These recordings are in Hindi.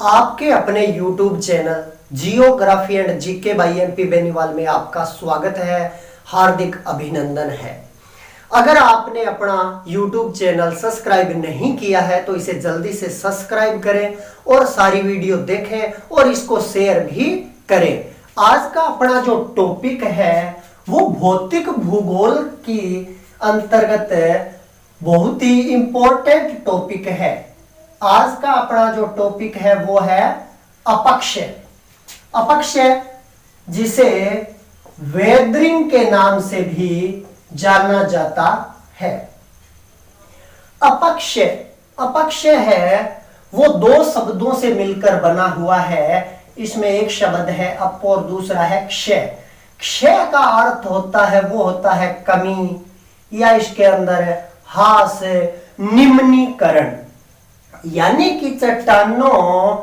आपके अपने YouTube channel geography and GK by MP Beniwal में आपका स्वागत है, हार्दिक अभिनंदन है। अगर आपने अपना YouTube चैनल सब्सक्राइब नहीं किया है तो इसे जल्दी से सब्सक्राइब करें और सारी वीडियो देखें और इसको शेयर भी करें। आज का अपना जो टॉपिक है वो भौतिक भूगोल की अंतर्गत बहुत ही इंपॉर्टेंट टॉपिक है। आज का अपना जो टॉपिक है वो है अपक्षय। अपक्षय जिसे वेदरिंग के नाम से भी जाना जाता है। अपक्षय अपक्षय है वो दो शब्दों से मिलकर बना हुआ है। इसमें एक शब्द है अप और दूसरा है क्षय। क्षय का अर्थ होता है वो होता है कमी, या इसके अंदर है ह्रास, निम्नीकरण, यानी कि चट्टानों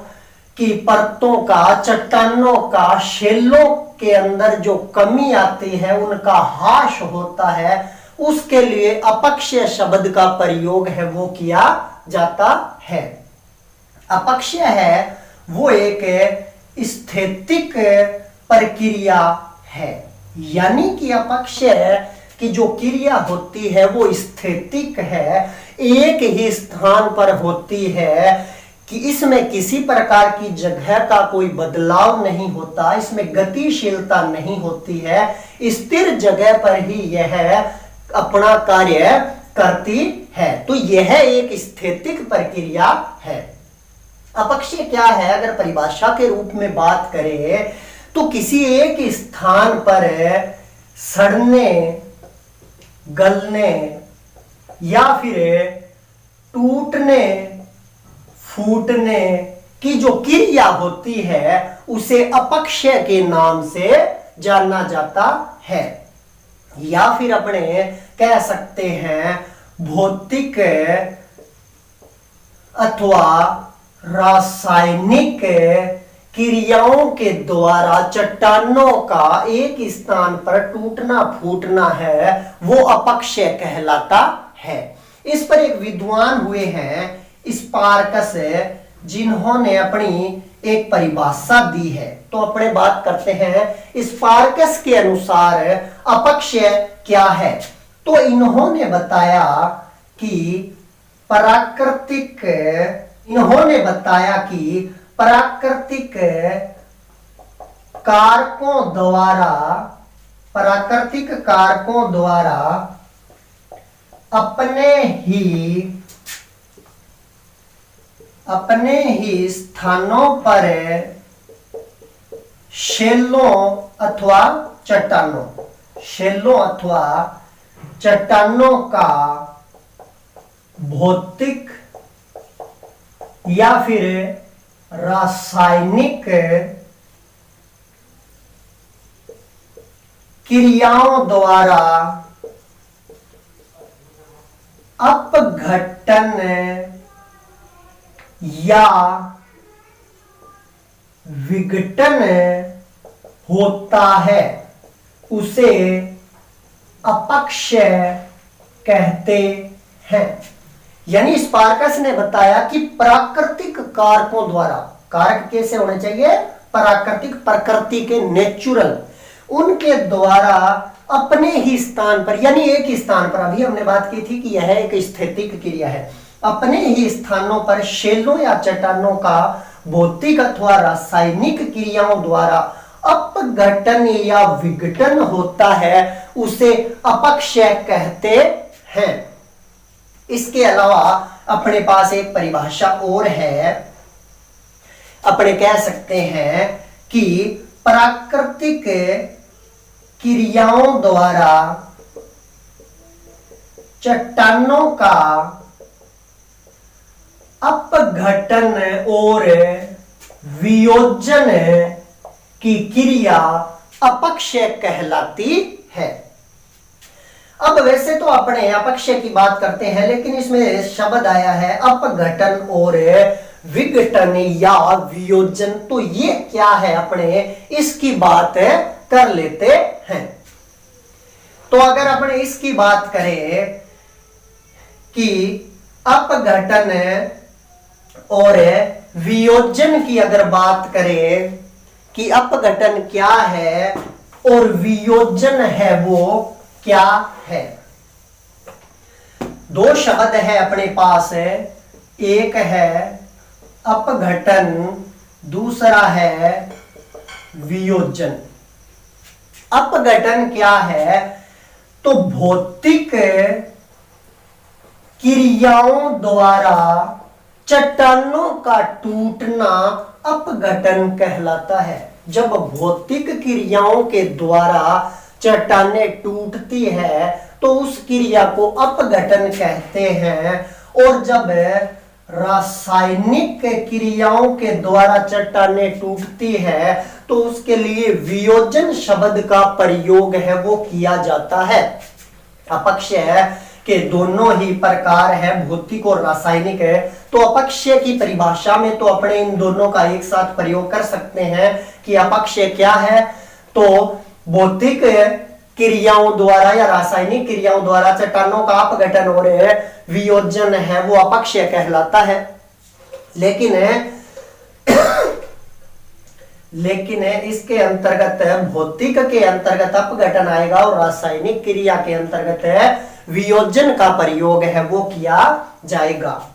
की परतों का, चट्टानों का शेलों के अंदर जो कमी आती है उनका ह्रास होता है, उसके लिए अपक्षय शब्द का प्रयोग है वो किया जाता है। अपक्षय है वो एक स्थैतिक प्रक्रिया है, यानी कि अपक्षय की जो क्रिया होती है वो स्थैतिक है, एक ही स्थान पर होती है कि इसमें किसी प्रकार की जगह का कोई बदलाव नहीं होता, इसमें गतिशीलता नहीं होती है, स्थिर जगह पर ही यह अपना कार्य करती है। तो यह एक स्थैतिक प्रक्रिया है। अपक्षय क्या है अगर परिभाषा के रूप में बात करें तो किसी एक स्थान पर सड़ने, गलने या फिर टूटने, फूटने की जो क्रिया होती है उसे अपक्षय के नाम से जाना जाता है। या फिर अपने कह सकते हैं भौतिक अथवा रासायनिक क्रियाओं के द्वारा चट्टानों का एक स्थान पर टूटना फूटना है वो अपक्षय कहलाता है। इस पर एक विद्वान हुए हैं स्पार्कस, जिन्होंने अपनी एक परिभाषा दी है। तो अपने बात करते हैं स्पार्कस के अनुसार अपक्षय क्या है। तो इन्होंने बताया कि प्राकृतिक कारकों द्वारा अपने ही स्थानों पर शेलों अथवा चट्टानों का भौतिक या फिर रासायनिक क्रियाओं द्वारा अपघटन या विघटन होता है उसे अपक्षय कहते हैं। यानी स्पार्कस ने बताया कि प्राकृतिक कारकों द्वारा, कारक कैसे होने चाहिए, प्राकृतिक, प्रकृति के, नेचुरल, उनके द्वारा अपने ही स्थान पर, यानी एक ही स्थान पर, अभी हमने बात की थी कि यह एक स्थैतिक क्रिया है, अपने ही स्थानों पर शेलों या चट्टानों का भौतिक अथवा रासायनिक क्रियाओं द्वारा अपघटन या विघटन होता है उसे अपक्षय कहते हैं। इसके अलावा अपने पास एक परिभाषा और है। अपने कह सकते हैं कि प्राकृतिक क्रियाओं द्वारा चट्टानों का अपघटन और वियोजन की क्रिया अपक्षय कहलाती है। अब वैसे तो अपने अपक्षय की बात करते हैं, लेकिन इसमें शब्द आया है अपघटन और विघटन या वियोजन। तो ये क्या है, अपने इसकी बात कर लेते हैं। तो अगर अपने इसकी बात करें कि अपघटन और वियोजन की अगर बात करें कि अपघटन क्या है और वियोजन है वो क्या है। दो शब्द है अपने पास, एक है अपघटन, दूसरा है वियोजन। अपघटन क्या है? तो भौतिक क्रियाओं द्वारा चट्टानों का टूटना अपघटन कहलाता है। जब भौतिक क्रियाओं के द्वारा चट्टानें टूटती है तो उस क्रिया को अपघटन कहते हैं। और जब रासायनिक क्रियाओं के द्वारा चट्टानें टूटती है तो उसके लिए वियोजन शब्द का प्रयोग है वो किया जाता है। अपक्षय के दोनों ही प्रकार है, भौतिक और रासायनिक है। तो अपक्षय की परिभाषा में तो अपने इन दोनों का एक साथ प्रयोग कर सकते हैं कि अपक्षय क्या है। तो भौतिक क्रियाओं द्वारा या रासायनिक क्रियाओं द्वारा चट्टानों का अपघटन और वियोजन है वो अपक्षय कहलाता है। लेकिन इसके अंतर्गत भौतिक के अंतर्गत अपघटन आएगा और रासायनिक क्रिया के अंतर्गत वियोजन का प्रयोग है वो किया जाएगा।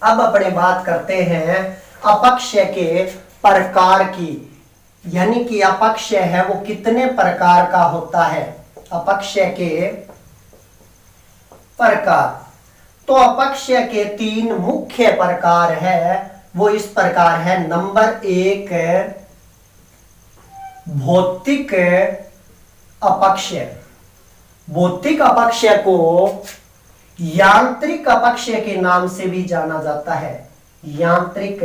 अब अपने बात करते हैं अपक्षय के प्रकार की, यानी कि अपक्षय है वो कितने प्रकार का होता है। अपक्षय के प्रकार, तो अपक्षय के 3 मुख्य प्रकार है वो इस प्रकार है। नंबर 1 भौतिक अपक्षय। भौतिक अपक्षय को यांत्रिक अपक्षय के नाम से भी जाना जाता है। यांत्रिक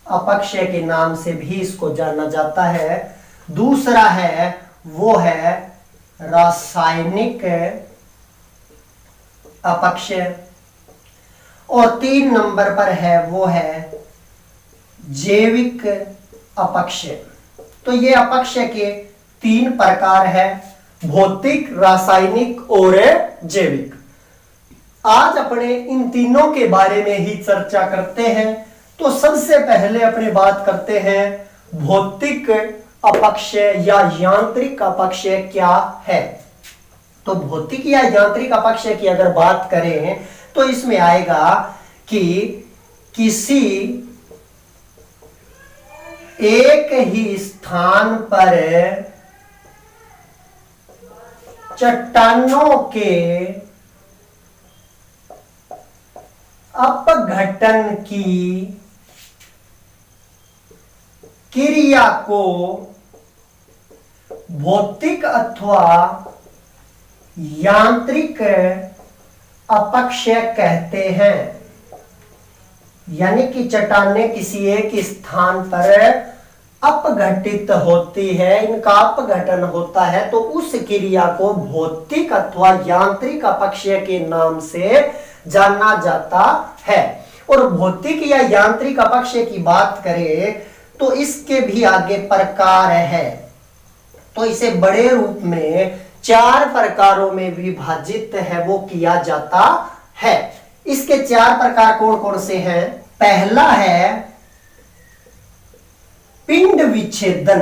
अपक्षय के नाम से भी इसको जाना जाता है। दूसरा है वो है रासायनिक अपक्षय और 3 नंबर पर है वो है जैविक अपक्षय। तो ये अपक्षय के 3 प्रकार है, भौतिक, रासायनिक और जैविक। आज अपने इन तीनों के बारे में ही चर्चा करते हैं। तो सबसे पहले अपने बात करते हैं भौतिक अपक्षय या यांत्रिक अपक्षय क्या है। तो भौतिक या यांत्रिक अपक्षय की अगर बात करें तो इसमें आएगा कि किसी एक ही स्थान पर चट्टानों के अपघटन की क्रिया को भौतिक अथवा यांत्रिक अपक्षय कहते हैं। यानी कि चट्टानें किसी एक स्थान पर अपघटित होती है, इनका अपघटन होता है तो उस क्रिया को भौतिक अथवा यांत्रिक अपक्षय के नाम से जाना जाता है। और भौतिक या यांत्रिक अपक्षय की बात करें तो इसके भी आगे प्रकार है। तो इसे बड़े रूप में 4 प्रकारों में विभाजित है वो किया जाता है। इसके 4 प्रकार कौन कौन से हैं? पहला है पिंड विच्छेदन।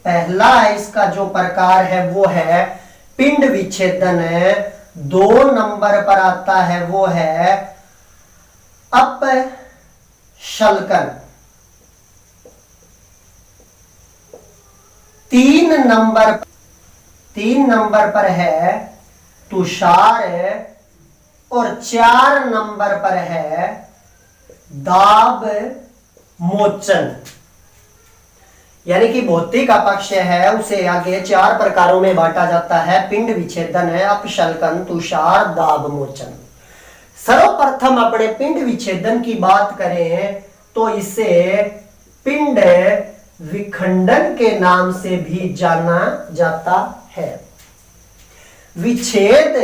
पहला इसका जो प्रकार है वो है पिंड विच्छेदन है। 2 नंबर पर आता है वो है अपशल्कन। 3 नंबर पर है तुषार और 4 नंबर पर है दाब मोचन। यानी कि भौतिक अपक्षय है उसे आगे 4 प्रकारों में बांटा जाता है। पिंड विच्छेदन है, अपशल्कन, तुषार, दाब मोचन। सर्वप्रथम अपने पिंड विच्छेदन की बात करें तो इसे पिंड विखंडन के नाम से भी जाना जाता है। विच्छेद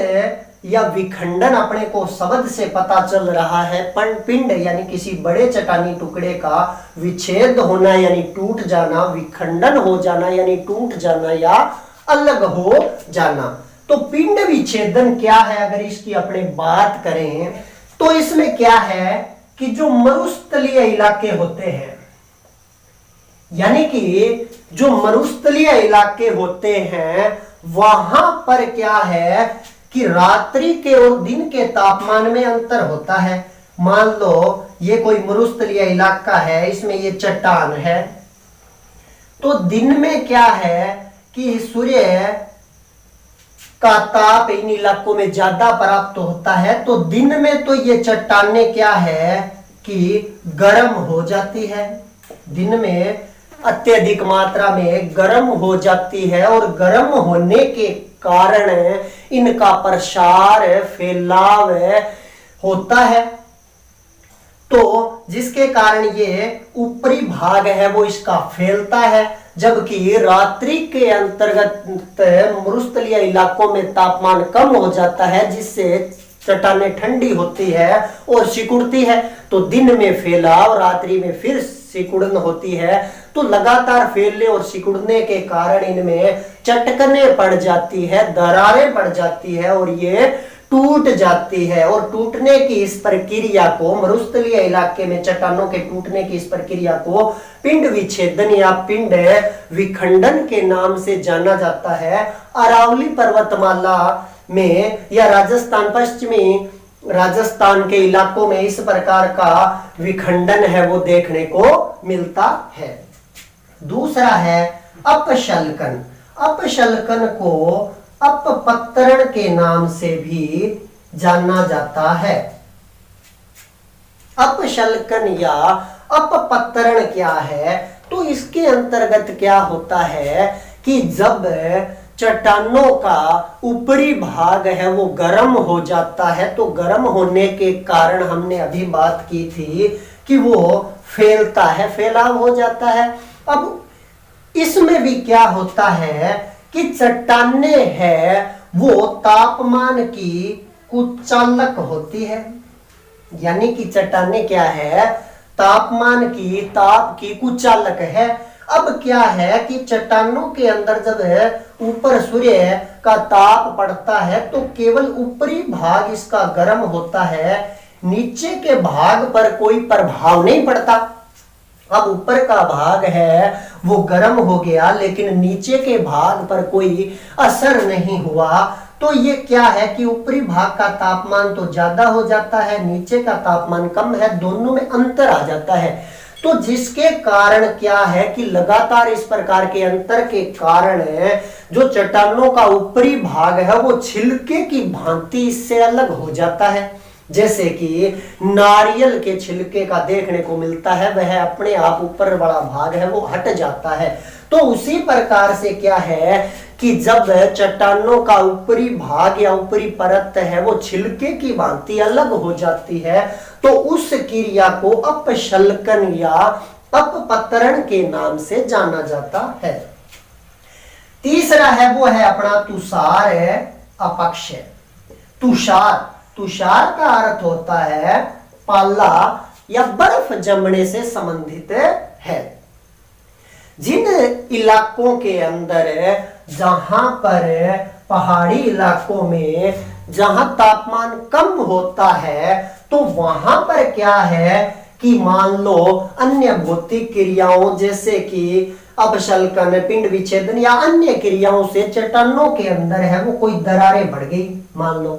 या विखंडन अपने को शब्द से पता चल रहा है। पिंड यानी किसी बड़े चट्टानी टुकड़े का विच्छेद होना यानी टूट जाना, विखंडन हो जाना यानी टूट जाना या अलग हो जाना। तो पिंड विच्छेदन क्या है अगर इसकी अपने बात करें तो इसमें क्या है कि जो मरुस्थलीय इलाके होते हैं, यानी कि जो मरुस्थलीय इलाके होते हैं वहां पर क्या है कि रात्रि के और दिन के तापमान में अंतर होता है। मान लो ये कोई मरुस्थलीय इलाका है, इसमें ये चट्टान है, तो दिन में क्या है कि सूर्य का ताप इन इलाकों में ज्यादा प्राप्त होता है, तो दिन में तो ये चट्टानें क्या है कि गर्म हो जाती है, दिन में अत्यधिक मात्रा में गर्म हो जाती है, और गर्म होने के कारण इनका प्रसार फैलाव होता है, तो जिसके कारण ये ऊपरी भाग है वो इसका फैलता है, जबकि रात्रि के अंतर्गत मरुस्थलीय इलाकों में तापमान कम हो जाता है, जिससे चट्टानें ठंडी होती है और सिकुड़ती है, तो दिन में फैलाव, रात्रि में फिर सिकुड़न होती है, तो लगातार फैलने और सिकुड़ने के कारण इनमें चटकने पड़ जाती है, दरारें पड़ जाती है और ये टूट जाती है। और टूटने की इस प्रक्रिया को, मरुस्थलीय इलाके में चट्टानों के टूटने की इस प्रक्रिया को पिंड विच्छेदन या पिंड विखंडन के नाम से जाना जाता है। अरावली पर्वतमाला में या राजस्थान, पश्चिमी राजस्थान के इलाकों में इस प्रकार का विखंडन है वो देखने को मिलता है। दूसरा है अपशल्कन। अपशल्कन को अपपत्तरण के नाम से भी जाना जाता है। अपशल्कन या अपपत्तरण क्या है, तो इसके अंतर्गत क्या होता है कि जब चट्टानों का ऊपरी भाग है वो गर्म हो जाता है, तो गर्म होने के कारण हमने अभी बात की थी कि वो फैलता है, फैलाव हो जाता है। अब इसमें भी क्या होता है कि चट्टाने है वो तापमान की कुचालक होती है, यानी कि चट्टाने क्या है, तापमान की, ताप की कुचालक है। अब क्या है कि चट्टानों के अंदर जब है ऊपर सूर्य का ताप पड़ता है तो केवल ऊपरी भाग इसका गर्म होता है, नीचे के भाग पर कोई प्रभाव नहीं पड़ता। अब ऊपर का भाग है वो गर्म हो गया, लेकिन नीचे के भाग पर कोई असर नहीं हुआ, तो ये क्या है कि ऊपरी भाग का तापमान तो ज्यादा हो जाता है, नीचे का तापमान कम है, दोनों में अंतर आ जाता है। तो जिसके कारण क्या है कि लगातार इस प्रकार के अंतर के कारण जो चट्टानों का ऊपरी भाग है वो छिलके की भांति इससे अलग हो जाता है। जैसे कि नारियल के छिलके का देखने को मिलता है, वह अपने आप ऊपर वाला भाग है वो हट जाता है। तो उसी प्रकार से क्या है कि जब चट्टानों का ऊपरी भाग या ऊपरी परत है वो छिलके की भांति अलग हो जाती है, तो उस क्रिया को अपशल्कन या अपपत्तरण के नाम से जाना जाता है। तीसरा है वो है अपना तुषार अपक्षय। तुषार, तुषार का अर्थ होता है पाला या बर्फ जमने से संबंधित है। जिन इलाकों के अंदर, जहां पर पहाड़ी इलाकों में जहां तापमान कम होता है, तो वहां पर क्या है कि मान लो अन्य भौतिक क्रियाओं जैसे कि अपशल्कन, पिंड विच्छेदन या अन्य क्रियाओं से चट्टानों के अंदर है वो कोई दरारें बढ़ गई मान लो।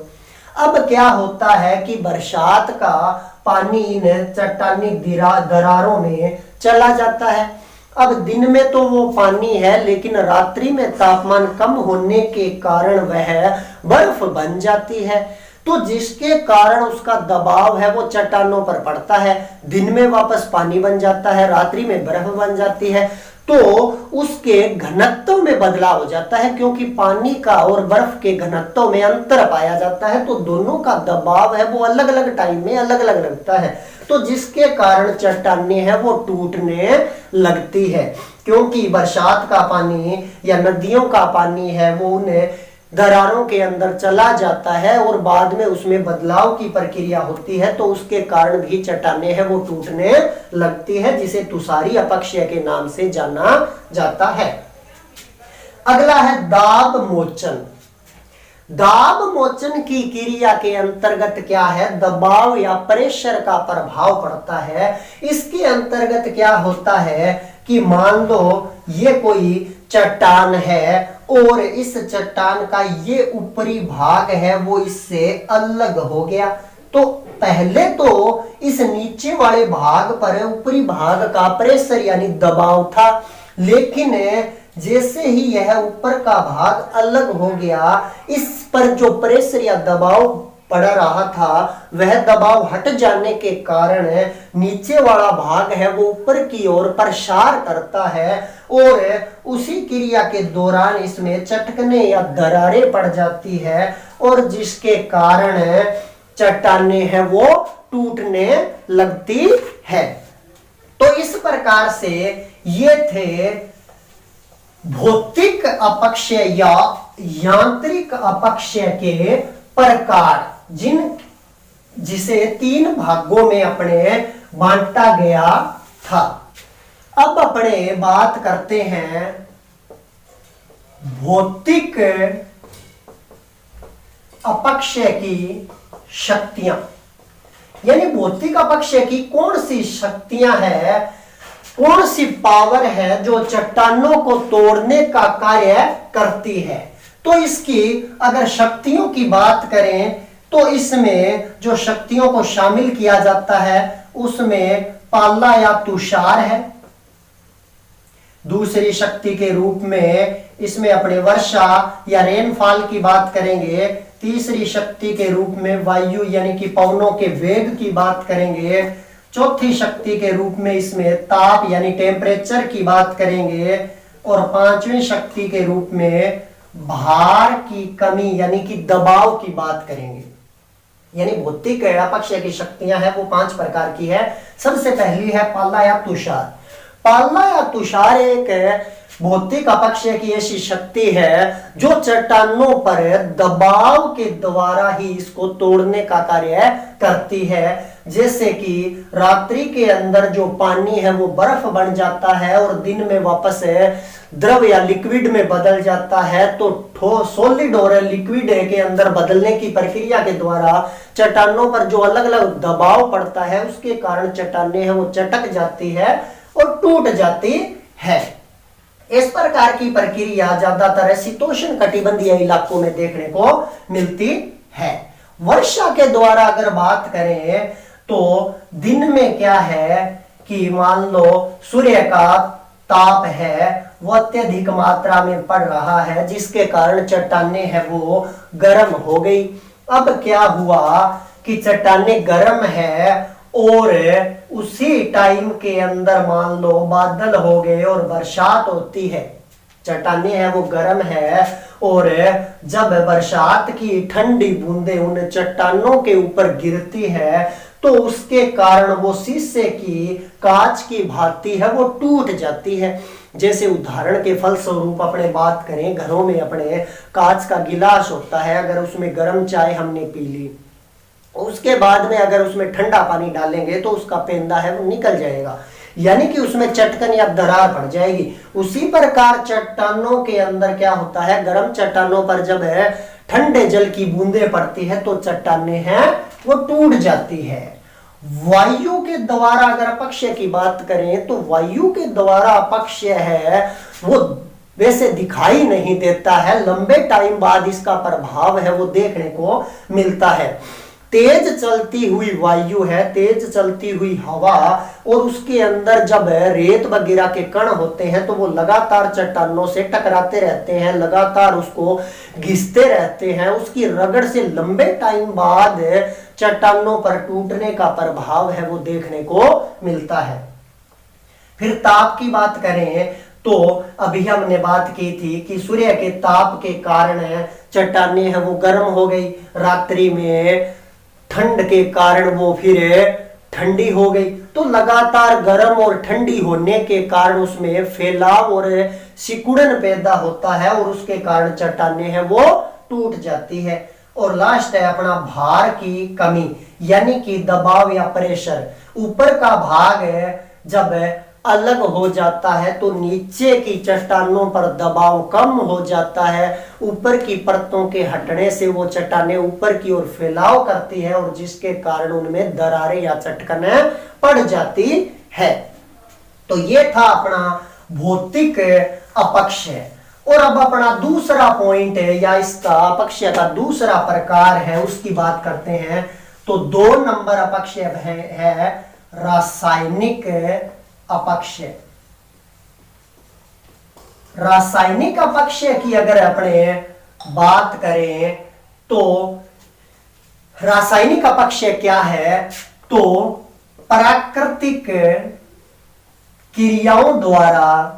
अब क्या होता है कि बरसात का पानी इन चट्टानी दरारों में चला जाता है। अब दिन में तो वो पानी है, लेकिन रात्रि में तापमान कम होने के कारण वह बर्फ बन जाती है, तो जिसके कारण उसका दबाव है वो चट्टानों पर पड़ता है। दिन में वापस पानी बन जाता है, रात्रि में बर्फ बन जाती है, तो उसके घनत्व में बदलाव हो जाता है, क्योंकि पानी का और बर्फ के घनत्व में अंतर पाया जाता है, तो दोनों का दबाव है वो अलग अलग टाइम में अलग अलग लगता है, तो जिसके कारण चट्टानें है वो टूटने लगती है। क्योंकि बरसात का पानी या नदियों का पानी है वो उन्हें दरारों के अंदर चला जाता है और बाद में उसमें बदलाव की प्रक्रिया होती है, तो उसके कारण भी चट्टानें है वो टूटने लगती है, जिसे तुषारी अपक्षय के नाम से जाना जाता है। अगला है दाब मोचन। दाब मोचन की क्रिया के अंतर्गत क्या है, दबाव या प्रेशर का प्रभाव पड़ता है। इसके अंतर्गत क्या होता है कि मान लो ये कोई चट्टान है और इस चट्टान का ये ऊपरी भाग है वो इससे अलग हो गया, तो पहले तो इस नीचे वाले भाग पर ऊपरी भाग का प्रेशर यानी दबाव था, लेकिन जैसे ही यह ऊपर का भाग अलग हो गया, इस पर जो प्रेशर या दबाव पड़ रहा था वह दबाव हट जाने के कारण नीचे वाला भाग है वो ऊपर की ओर प्रसार करता है और उसी क्रिया के दौरान इसमें चटकने या दरारें पड़ जाती है और जिसके कारण चट्टानें हैं वो टूटने लगती है। तो इस प्रकार से ये थे भौतिक अपक्षय या यांत्रिक अपक्षय के प्रकार, जिसे 3 भागों में अपने बांटा गया था। अब अपने बात करते हैं भौतिक अपक्षय की शक्तियां, यानी भौतिक अपक्षय की कौन सी शक्तियां हैं, कौन सी पावर है जो चट्टानों को तोड़ने का कार्य करती है। तो इसकी अगर शक्तियों की बात करें तो इसमें जो शक्तियों को शामिल किया जाता है उसमें पाला या तुषार है। दूसरी शक्ति के रूप में इसमें अपने वर्षा या रेनफॉल की बात करेंगे। तीसरी शक्ति के रूप में वायु यानी कि पवनों के वेग की बात करेंगे। चौथी शक्ति के रूप में इसमें ताप यानी टेम्परेचर की बात करेंगे और पांचवी शक्ति के रूप में भार की कमी यानी कि दबाव की बात करेंगे। यानी भौतिक अपक्षय की शक्तियां हैं वो 5 प्रकार की है। सबसे पहली है पाला या तुषार। पाला या तुषार एक भौतिक अपक्षय की ऐसी शक्ति है जो चट्टानों पर दबाव के द्वारा ही इसको तोड़ने का कार्य करती है। जैसे कि रात्रि के अंदर जो पानी है वो बर्फ बन जाता है और दिन में वापस द्रव या लिक्विड में बदल जाता है, तो सॉलिड और लिक्विड के अंदर बदलने की प्रक्रिया के द्वारा चट्टानों पर जो अलग अलग दबाव पड़ता है उसके कारण चट्टानें हैं वो चटक जाती है और टूट जाती है। इस प्रकार की प्रक्रिया ज्यादातर शीतोष्ण कटिबंधीय इलाकों में देखने को मिलती है। वर्षा के द्वारा अगर बात करें तो दिन में क्या है कि मान लो सूर्य का ताप है वो अत्यधिक मात्रा में पड़ रहा है जिसके कारण चट्टानें हैं वो गर्म हो गई। अब क्या हुआ कि चट्टानें गर्म है और उसी टाइम के अंदर मान लो बादल हो गए और बरसात होती है। चट्टानें हैं वो गर्म है और जब बरसात की ठंडी बूंदें उन चट्टानों के ऊपर गिरती है तो उसके कारण वो शीशे की कांच की भांति है वो टूट जाती है। जैसे उदाहरण के फलस्वरूप अपने बात करें, घरों में अपने कांच का गिलास होता है, अगर उसमें गर्म चाय हमने पी ली उसके बाद में अगर उसमें ठंडा पानी डालेंगे तो उसका पेंदा है वो निकल जाएगा, यानी कि उसमें चटकन या दरार पड़ जाएगी। उसी प्रकार चट्टानों के अंदर क्या होता है, गर्म चट्टानों पर जब है ठंडे जल की बूंदें पड़ती है तो चट्टानें हैं वो टूट जाती है। वायु के द्वारा अगर अपक्षय की बात करें तो वायु के द्वारा अपक्षय है वो वैसे दिखाई नहीं देता है, लंबे टाइम बाद इसका प्रभाव है वो देखने को मिलता है। तेज चलती हुई वायु है, तेज चलती हुई हवा और उसके अंदर जब रेत वगैरह के कण होते हैं तो वो लगातार चट्टानों से टकराते रहते हैं, लगातार उसको घिसते रहते हैं। उसकी रगड़ से लंबे टाइम बाद चट्टानों पर टूटने का प्रभाव है वो देखने को मिलता है। फिर ताप की बात करें तो अभी हमने बात की थी कि सूर्य के ताप के कारण चट्टानें हैं वो गर्म हो गई, रात्रि में ठंड के कारण वो फिर ठंडी हो गई, तो लगातार गर्म और ठंडी होने के कारण उसमें फैलाव और सिकुड़न पैदा होता है और उसके कारण चट्टानें हैं वो टूट जाती है। और लास्ट है अपना भार की कमी, यानी कि दबाव या प्रेशर। ऊपर का भाग है जब अलग हो जाता है तो नीचे की चट्टानों पर दबाव कम हो जाता है। ऊपर की परतों के हटने से वो चट्टानें ऊपर की ओर फैलाव करती है और जिसके कारण उनमें दरारें या चटकने पड़ जाती है। तो ये था अपना भौतिक अपक्षय। और अब अपना दूसरा पॉइंट है या इसका अपक्षय का दूसरा प्रकार है उसकी बात करते हैं। तो 2 नंबर अपक्षय है रासायनिक अपक्षय। रासायनिक अपक्षय की अगर अपने बात करें तो रासायनिक अपक्षय क्या है? तो प्राकृतिक क्रियाओं द्वारा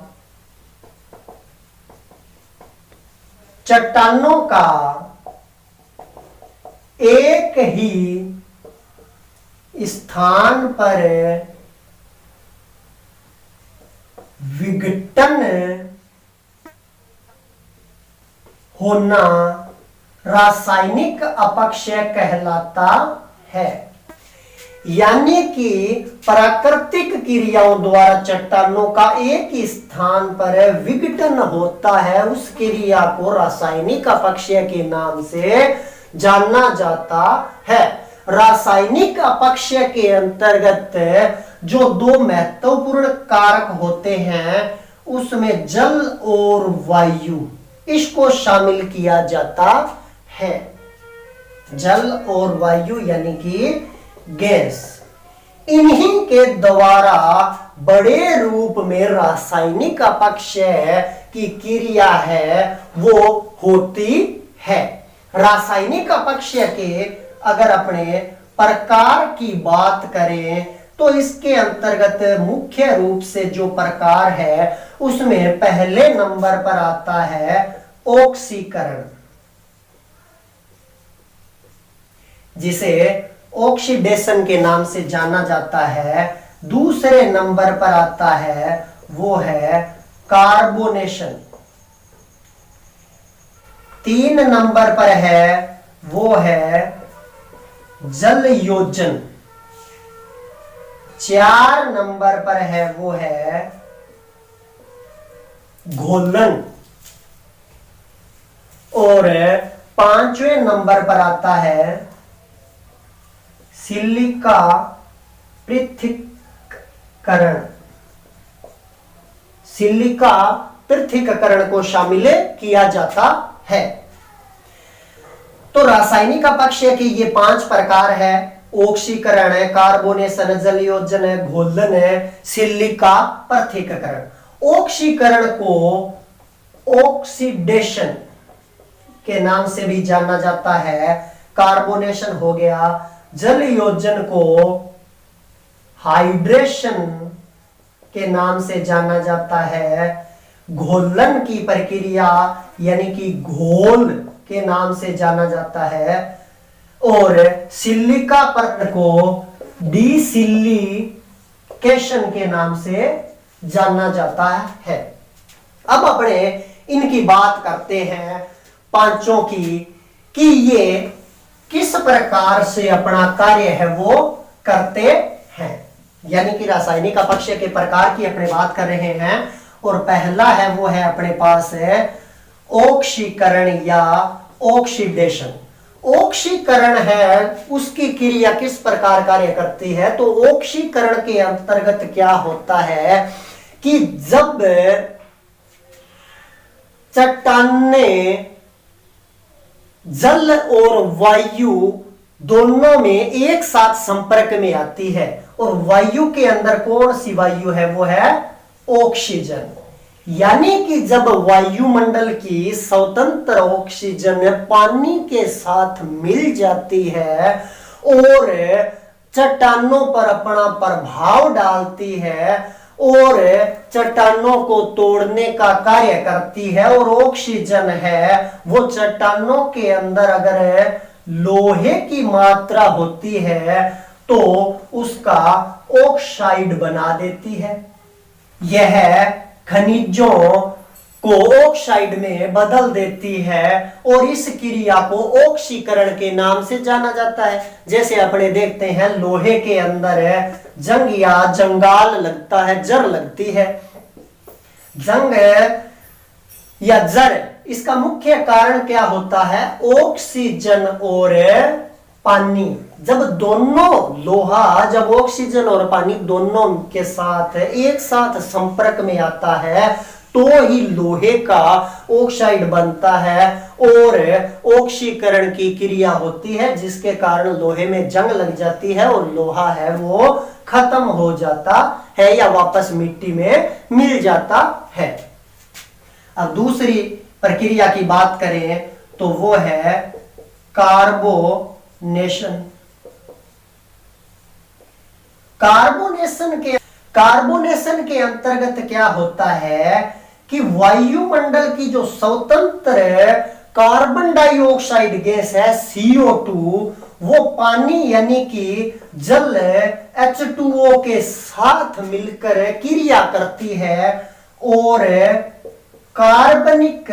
चट्टानों का एक ही स्थान पर विघटन होना रासायनिक अपक्षय कहलाता है। यानी कि प्राकृतिक क्रियाओं द्वारा चट्टानों का एक ही स्थान पर विघटन होता है, उस क्रिया को रासायनिक अपक्षय के नाम से जाना जाता है। रासायनिक अपक्षय के अंतर्गत जो 2 महत्वपूर्ण कारक होते हैं उसमें जल और वायु, इसको शामिल किया जाता है। जल और वायु यानी कि गैस, इन्हीं के द्वारा बड़े रूप में रासायनिक अपक्षय की क्रिया है वो होती है। रासायनिक अपक्षय के अगर अपने प्रकार की बात करें तो इसके अंतर्गत मुख्य रूप से जो प्रकार है उसमें पहले नंबर पर आता है ऑक्सीकरण, जिसे ऑक्सीडेशन के नाम से जाना जाता है। दूसरे नंबर पर आता है वो है कार्बोनेशन। 3 नंबर पर है वो है जल योजन। 4 नंबर पर है वो है घोलन और 5वें नंबर पर आता है सिलिका पृथक्करण। सिलिका पृथक्करण को शामिल किया जाता है। तो रासायनिक अपक्षय के ये 5 प्रकार है। ऑक्सीकरण है, कार्बोनेशन, जलयोजन है, घोलन है, सिलिका पृथक्करण। ऑक्सीकरण को ऑक्सीडेशन के नाम से भी जाना जाता है। कार्बोनेशन हो गया। जल योजन को हाइड्रेशन के नाम से जाना जाता है। घोलन की प्रक्रिया यानी कि घोल के नाम से जाना जाता है। और सिलिका परत को डिसिलिकेशन के नाम से जाना जाता है। अब अपने इनकी बात करते हैं पांचों की कि ये किस प्रकार से अपना कार्य है वो करते हैं। यानी कि रासायनिक अपक्षय के प्रकार की अपने बात कर रहे हैं। और पहला है वो है अपने पास है ऑक्सीकरण या ऑक्सीडेशन। ऑक्सीकरण है उसकी क्रिया किस प्रकार कार्य करती है। तो ऑक्सीकरण के अंतर्गत क्या होता है कि जब चट्टानें जल और वायु दोनों में एक साथ संपर्क में आती है और वायु के अंदर कौन सी वायु है वो है ऑक्सीजन। यानी कि जब वायुमंडल की स्वतंत्र ऑक्सीजन पानी के साथ मिल जाती है और चट्टानों पर अपना प्रभाव डालती है और चट्टानों को तोड़ने का कार्य करती है और ऑक्सीजन है वो चट्टानों के अंदर अगर लोहे की मात्रा होती है तो उसका ऑक्साइड बना देती है। यह खनिजों को ऑक्साइड में बदल देती है और इस क्रिया को ऑक्सीकरण के नाम से जाना जाता है। जैसे अपने देखते हैं लोहे के अंदर जंग या जंगाल लगता है, जर लगती है। जंग या जर, इसका मुख्य कारण क्या होता है? ऑक्सीजन और पानी। जब दोनों लोहा, जब ऑक्सीजन और पानी दोनों के साथ एक साथ संपर्क में आता है तो ही लोहे का ऑक्साइड बनता है और ऑक्सीकरण की क्रिया होती है, जिसके कारण लोहे में जंग लग जाती है और लोहा है वो खत्म हो जाता है या वापस मिट्टी में मिल जाता है। अब दूसरी प्रक्रिया की बात करें तो वो है कार्बोनेशन। कार्बोनेशन के अंतर्गत क्या होता है कि वायुमंडल की जो स्वतंत्र कार्बन डाइऑक्साइड गैस है CO2, वो पानी यानी कि जल H2O के साथ मिलकर क्रिया करती है और कार्बनिक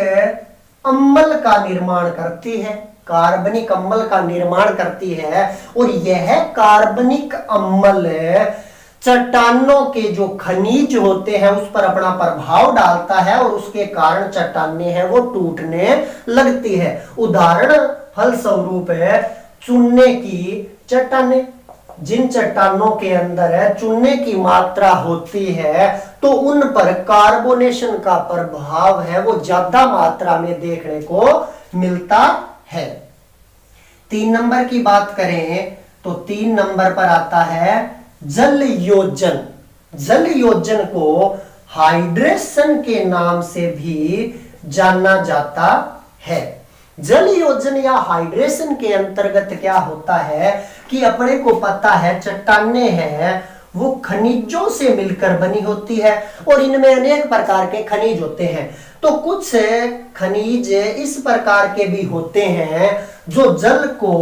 अम्ल का निर्माण करती है। कार्बनिक अम्ल का निर्माण करती है और यह कार्बनिक अम्ल चट्टानों के जो खनिज होते हैं उस पर अपना प्रभाव डालता है और उसके कारण चट्टानें हैं वो टूटने लगती है। उदाहरण फलस्वरूप है चूने की चट्टानें। जिन चट्टानों के अंदर चूने की मात्रा होती है तो उन पर कार्बोनेशन का प्रभाव है वो ज्यादा मात्रा में देखने को मिलता है। 3 नंबर की बात करें तो 3 नंबर पर आता है जल योजन। जल योजन को हाइड्रेशन के नाम से भी जाना जाता है। जल योजन या हाइड्रेशन के अंतर्गत क्या होता है कि अपने को पता है चट्टानें हैं वो खनिजों से मिलकर बनी होती है और इनमें अनेक प्रकार के खनिज होते हैं। तो कुछ खनिज इस प्रकार के भी होते हैं जो जल को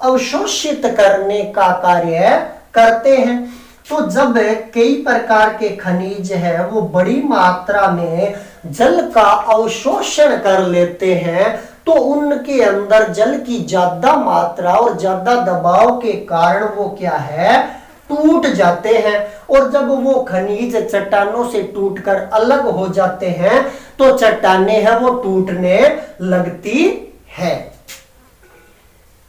अवशोषित करने का कार्य करते हैं। तो जब कई प्रकार के खनिज है वो बड़ी मात्रा में जल का अवशोषण कर लेते हैं तो उनके अंदर जल की ज्यादा मात्रा और ज्यादा दबाव के कारण वो क्या है, टूट जाते हैं। और जब वो खनिज चट्टानों से टूटकर अलग हो जाते हैं तो चट्टानें हैं वो टूटने लगती है।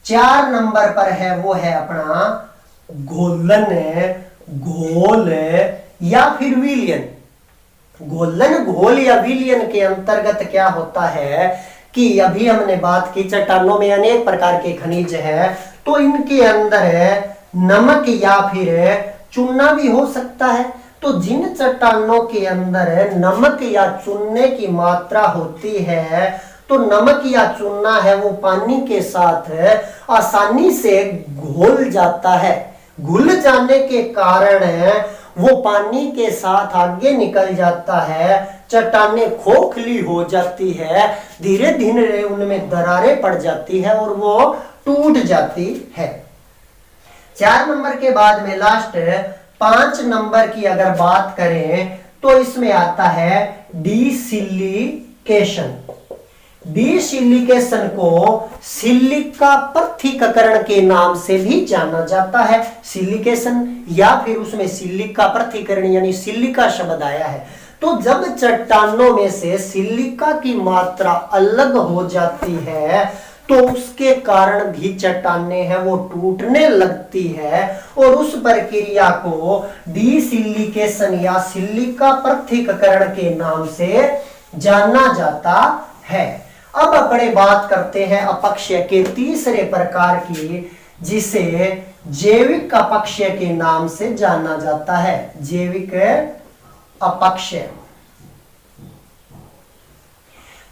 4 नंबर पर है वो है अपना घोलन, घोल या फिर विलयन। घोलन, घोल या विलयन के अंतर्गत क्या होता है कि अभी हमने बात की चट्टानों में अनेक प्रकार के खनिज है तो इनके अंदर नमक या फिर चूना भी हो सकता है। तो जिन चट्टानों के अंदर नमक या चूने की मात्रा होती है तो नमक या चूना है वो पानी के साथ आसानी से घुल जाता है। घुल जाने के कारण वो पानी के साथ आगे निकल जाता है, चट्टानें खोखली हो जाती है, धीरे धीरे उनमें दरारें पड़ जाती है और वो टूट जाती है। 4 नंबर के बाद में लास्ट 5 नंबर की अगर बात करें तो इसमें आता है डिसिलिकेशन। डिसिलिकेशन को सिलिका पृथक्करण के नाम से भी जाना जाता है। सिलिकेशन या फिर उसमें सिलिका पृथक्करण यानी सिलिका शब्द आया है। तो जब चट्टानों में से सिलिका की मात्रा अलग हो जाती है तो उसके कारण भी चट्टानें हैं वो टूटने लगती है और उस प्रक्रिया को डिसिलिकेशन या सिलिका पृथक्करण के नाम से जाना जाता है। अब अपने बात करते हैं अपक्षय के तीसरे प्रकार की, जिसे जैविक अपक्षय के नाम से जाना जाता है। जैविक अपक्षय।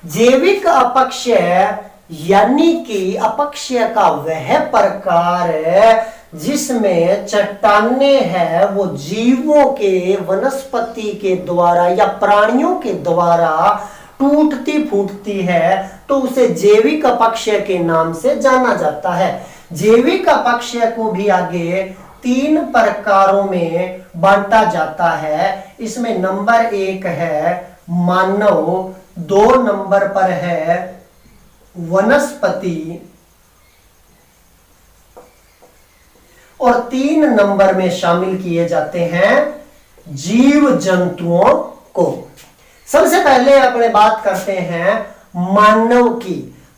जैविक अपक्षय यानी कि अपक्षय का वह प्रकार जिसमें चट्टानें हैं वो जीवों के, वनस्पति के द्वारा या प्राणियों के द्वारा टूटती फूटती है तो उसे जैविक अपक्षय के नाम से जाना जाता है। जैविक अपक्षय को भी आगे 3 प्रकारों में बांटा जाता है। इसमें नंबर 1 है मानव 2 नंबर पर है वनस्पति और 3 नंबर में शामिल किए जाते हैं जीव जंतुओं को। सबसे पहले अपने बात करते हैं मानव की।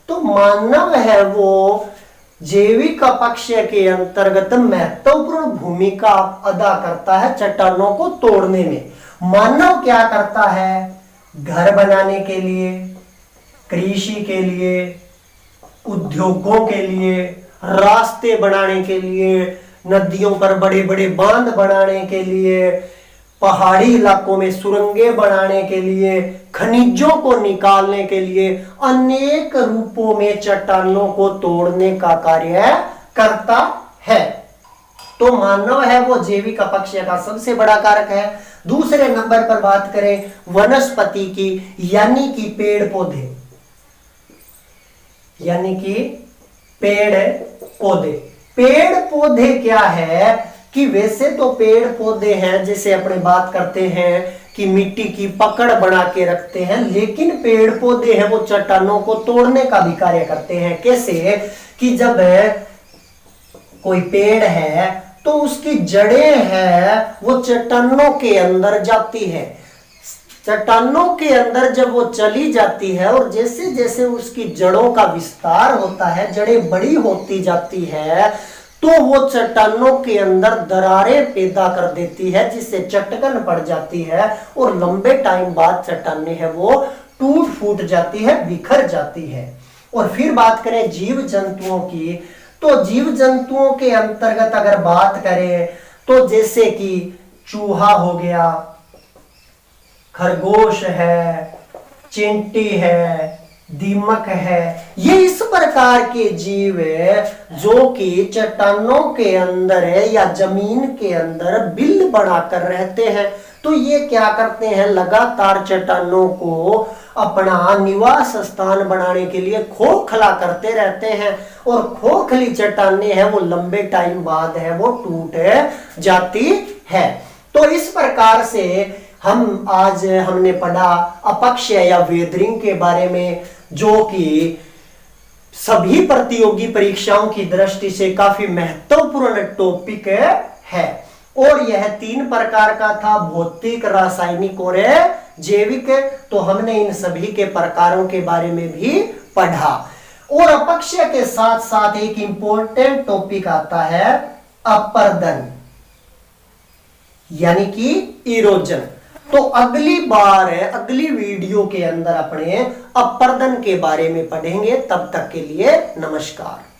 तो मानव है वो जैविक अपक्षय के अंतर्गत महत्वपूर्ण भूमिका अदा करता है चट्टानों को तोड़ने में। मानव क्या करता है? घर बनाने के लिए, कृषि के लिए, उद्योगों के लिए, रास्ते बनाने के लिए, नदियों पर बड़े बड़े बांध बनाने के लिए, पहाड़ी इलाकों में सुरंगें बनाने के लिए, खनिजों को निकालने के लिए अनेक रूपों में चट्टानों को तोड़ने का कार्य करता है। तो मानव है वो जैविक अपक्षय का सबसे बड़ा कारक है। दूसरे नंबर पर बात करें वनस्पति की, यानी कि पेड़ पौधे, यानी कि पेड़ पौधे। पेड़ पौधे क्या है कि वैसे तो पेड़ पौधे हैं, जैसे अपने बात करते हैं कि मिट्टी की पकड़ बना के रखते हैं, लेकिन पेड़ पौधे हैं वो चट्टानों को तोड़ने का भी कार्य करते हैं। कैसे कि जब कोई पेड़ है तो उसकी जड़ें हैं वो चट्टानों के अंदर जाती है। चट्टानों के अंदर जब वो चली जाती है और जैसे जैसे उसकी जड़ों का विस्तार होता है, जड़ें बड़ी होती जाती है, तो वो चट्टानों के अंदर दरारें पैदा कर देती है, जिससे चटकन पड़ जाती है और लंबे टाइम बाद चट्टानें हैं वो टूट फूट जाती है, बिखर जाती है। और फिर बात करें जीव जंतुओं की, तो जीव जंतुओं के अंतर्गत अगर बात करें तो जैसे कि चूहा हो गया, खरगोश है, चींटी है, दीमक है, ये इस प्रकार के जीव है जो कि चट्टानों के अंदर है या जमीन के अंदर बिल बनाकर रहते हैं। तो ये क्या करते हैं? लगातार चट्टानों को अपना निवास स्थान बनाने के लिए खोखला करते रहते हैं और खोखली चट्टानें हैं वो लंबे टाइम बाद है वो टूट जाती है। तो इस प्रकार से हमने पढ़ा अपक्षय या वेदरिंग के बारे में, जो कि सभी प्रतियोगी परीक्षाओं की दृष्टि से काफी महत्वपूर्ण टॉपिक है। और यह 3 प्रकार का था, भौतिक, रासायनिक और जैविक। तो हमने इन सभी के प्रकारों के बारे में भी पढ़ा। और अपक्षय के साथ साथ एक इंपॉर्टेंट टॉपिक आता है अपर्दन, यानी कि इरोजन। तो अगली वीडियो के अंदर अपने अपर्दन के बारे में पढ़ेंगे। तब तक के लिए नमस्कार।